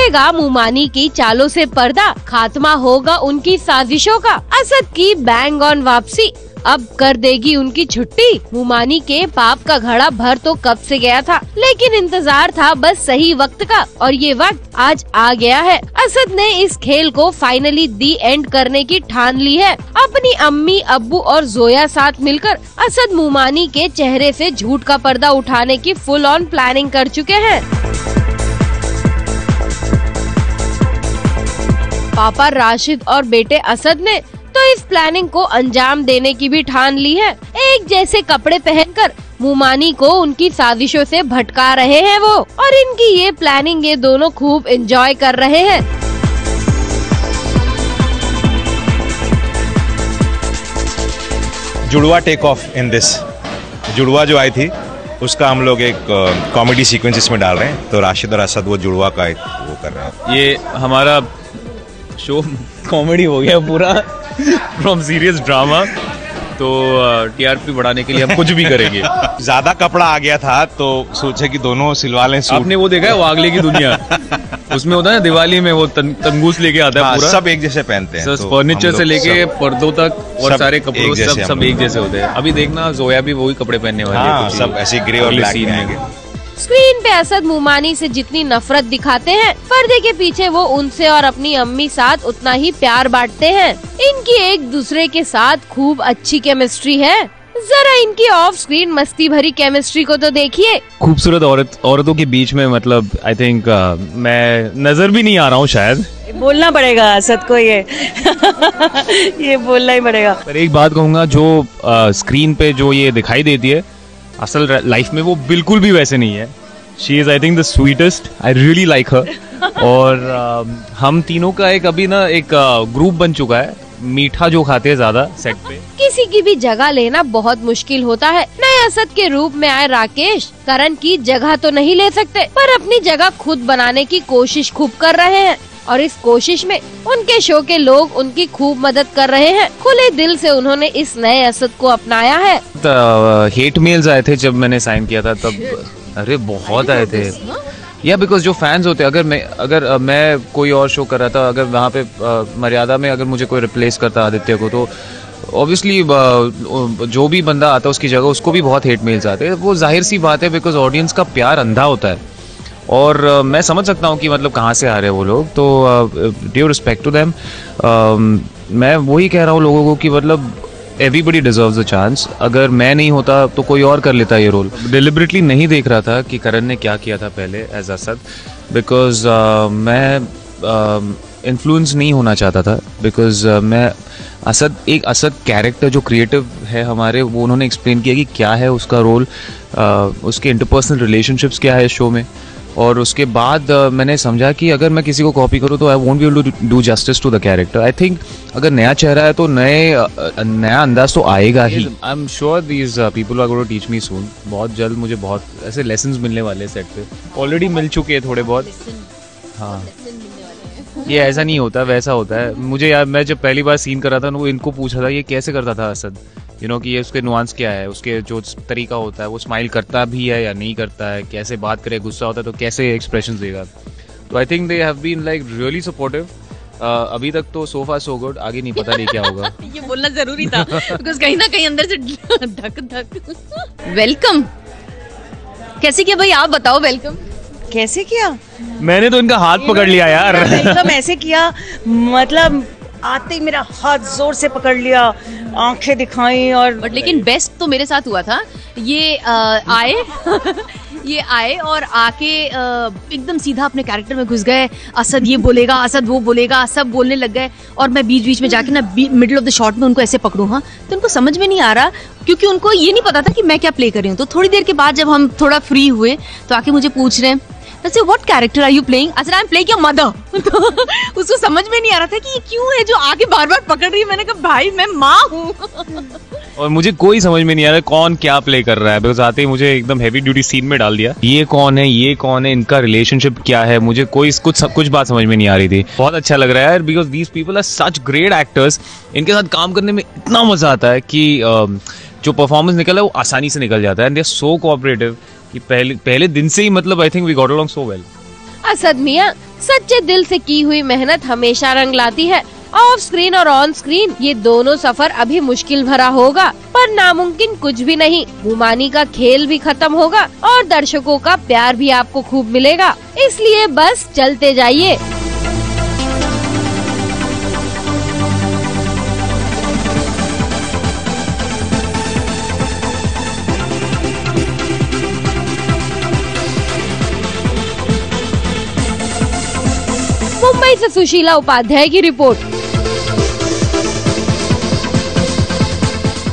उठेगा मुमानी की चालों से पर्दा, खात्मा होगा उनकी साजिशों का। असद की बैंग ऑन वापसी अब कर देगी उनकी छुट्टी। मुमानी के पाप का घड़ा भर तो कब से गया था, लेकिन इंतजार था बस सही वक्त का, और ये वक्त आज आ गया है। असद ने इस खेल को फाइनली दी एंड करने की ठान ली है। अपनी अम्मी, अब्बू और जोया साथ मिलकर असद मुमानी के चेहरे से झूठ का पर्दा उठाने की फुल ऑन प्लानिंग कर चुके हैं। पापा राशिद और बेटे असद ने तो इस प्लानिंग को अंजाम देने की भी ठान ली है। एक जैसे कपड़े पहनकर मुमानी को उनकी साजिशों से भटका रहे हैं वो, और इनकी ये प्लानिंग ये दोनों खूब एंजॉय कर रहे हैं। जुड़वा टेक ऑफ इन दिस। जुड़वा जो आई थी उसका हम लोग एक कॉमेडी सीक्वेंस इसमें डाल रहे हैं, तो राशिद और असद वो जुड़वा का एक वो कर रहे हैं। ये हमारा शो कॉमेडी हो गया पूरा फ्रॉम सीरियस ड्रामा, तो टीआरपी बढ़ाने के लिए हम कुछ भी करेंगे। ज्यादा कपड़ा आ गया था तो सोचे कि दोनों सिलवा लें सूट। आपने वो देखा है वो आगले की दुनिया उसमें होता है ना दिवाली में वो तंगूस लेके आता है पूरा, सब एक जैसे पहनते हैं, तो फर्नीचर से लेके पर्दों तक और सारे कपड़ों सब एक जैसे होते हैं। अभी देखना जोया भी वही कपड़े पहनने वाली है, सब ऐसे ग्रे और ब्लैक सीन में। स्क्रीन पे असद मुमानी से जितनी नफरत दिखाते हैं, पर्दे के पीछे वो उनसे और अपनी अम्मी साथ उतना ही प्यार बांटते हैं। इनकी एक दूसरे के साथ खूब अच्छी केमिस्ट्री है। जरा इनकी ऑफ स्क्रीन मस्ती भरी केमिस्ट्री को तो देखिए। खूबसूरत औरतों के बीच में मतलब आई थिंक मैं नजर भी नहीं आ रहा हूँ शायद। बोलना पड़ेगा असद को ये ये बोलना ही पड़ेगा। पर एक बात कहूँगा, जो स्क्रीन पे जो ये दिखाई देती है असल लाइफ में वो बिल्कुल भी वैसे नहीं है। She is I think the sweetest, I really like her. और हम तीनों का एक अभी ना एक ग्रुप बन चुका है, मीठा जो खाते हैं ज्यादा सेट पे। किसी की भी जगह लेना बहुत मुश्किल होता है। नए असद के रूप में आए राकेश करण की जगह तो नहीं ले सकते, पर अपनी जगह खुद बनाने की कोशिश खूब कर रहे हैं, और इस कोशिश में उनके शो के लोग उनकी खूब मदद कर रहे हैं। खुले दिल से उन्होंने इस नए असद को अपनाया है। हेट मेल्स आए थे जब मैंने साइन किया था तब, अरे बहुत आए थे। या बिकॉज जो फैंस होते हैं, अगर मैं कोई और शो कर रहा था, अगर वहाँ पे मर्यादा में अगर मुझे कोई रिप्लेस करता आदित्य को, तो ऑब्वियसली जो भी बंदा आता है उसकी जगह उसको भी बहुत हेट मेल्स आते हैं। वो जाहिर सी बात है, बिकॉज ऑडियंस का प्यार अंधा होता है, और मैं समझ सकता हूँ कि मतलब कहाँ से आ रहे हैं वो लोग, तो ड्यू रिस्पेक्ट टू देम। मैं वही कह रहा हूँ लोगों को कि मतलब एवरीबडी डिजर्व्स अ चांस। अगर मैं नहीं होता तो कोई और कर लेता ये रोल। डिलिबरेटली नहीं देख रहा था कि करण ने क्या किया था पहले एज असद, बिकॉज मैं इन्फ्लुएंस नहीं होना चाहता था, बिकॉज मैं एक असद कैरेक्टर जो क्रिएटिव है हमारे, वो उन्होंने एक्सप्लेन किया कि क्या है उसका रोल, उसके इंटरपर्सनल रिलेशनशिप्स क्या है शो में, और उसके बाद मैंने समझा कि अगर मैं किसी को कॉपी करूँ तो I won't be able to do justice to the character. I think अगर नया चेहरा है तो नया अंदाज तो आएगा ही। I am sure these people are going to teach me soon. बहुत जल्द मुझे बहुत ऐसे लेसन्स मिलने वाले सेट पे, ऑलरेडी मिल चुके हैं थोड़े बहुत। हाँ, ये ऐसा नहीं होता, वैसा होता है। मुझे यार, मैं जब पहली बार सीन कर रहा था ना, वो इनको पूछा था ये कैसे करता था असद, कि ये उसके नुआंस क्या है, उसके जो तरीका होता है, वो स्माइल करता भी है या नहीं करता है, कैसे बात करे, गुस्सा होता है तो कैसे एक्सप्रेशन देगा। तो I think they have been like really supportive. अभी तक तो सो फार सो गुड, आगे नहीं पता नहीं क्या होगा। ये बोलना जरूरी था बिकॉज कहीं ना कहीं अंदर से धक धक। वेलकम कैसे किया भाई, आप बताओ। वेलकम कैसे किया? मैंने तो इनका हाथ पकड़ लिया यार। वेलकम ऐसे किया, मतलब आते ही मेरा हाथ जोर से पकड़ लिया, आंखें दिखाई, और बट लेकिन बेस्ट तो मेरे साथ हुआ था। ये आए ये आए और आके एकदम सीधा अपने कैरेक्टर में घुस गए। असद ये बोलेगा, असद वो बोलेगा, सब बोलने लग गए, और मैं बीच बीच में जाके ना मिडिल ऑफ द शॉट में उनको ऐसे पकड़ूं। हाँ, तो उनको समझ में नहीं आ रहा, क्योंकि उनको ये नहीं पता था कि मैं क्या प्ले कर रही हूँ। तो थोड़ी देर के बाद जब हम थोड़ा फ्री हुए तो आके मुझे पूछ रहे हैं, what character are you playing? I am playing your mother. तो उसको समझ में नहीं आ रहा था कि ये क्यों है जो आगे बार बार पकड़ रही है। मैंने कहा भाई मैं माँ हूँ। और मुझे कोई समझ में नहीं आ रहा कौन क्या प्ले कर रहा है, बिकॉज आते ही मुझे एकदम हैवी ड्यूटी सीन में डाल दिया। ये कौन है, इनका रिलेशनशिप क्या है, मुझे कुछ बात समझ में नहीं आ रही थी। बहुत अच्छा लग रहा है यार, because these people are such great actors. इनके साथ काम करने में इतना मजा आता है कि जो परफॉर्मेंस निकला है वो आसानी से निकल जाता है, and they are so cooperative कि पहले दिन से ही मतलब I think we got along so well. Asad मियां सच्चे दिल से की हुई मेहनत हमेशा रंग लाती है। ऑफ स्क्रीन और ऑन स्क्रीन ये दोनों सफर अभी मुश्किल भरा होगा, पर नामुमकिन कुछ भी नहीं। मुमानी का खेल भी खत्म होगा और दर्शकों का प्यार भी आपको खूब मिलेगा, इसलिए बस चलते जाइए। मुंबई से सुशीला उपाध्याय की रिपोर्ट।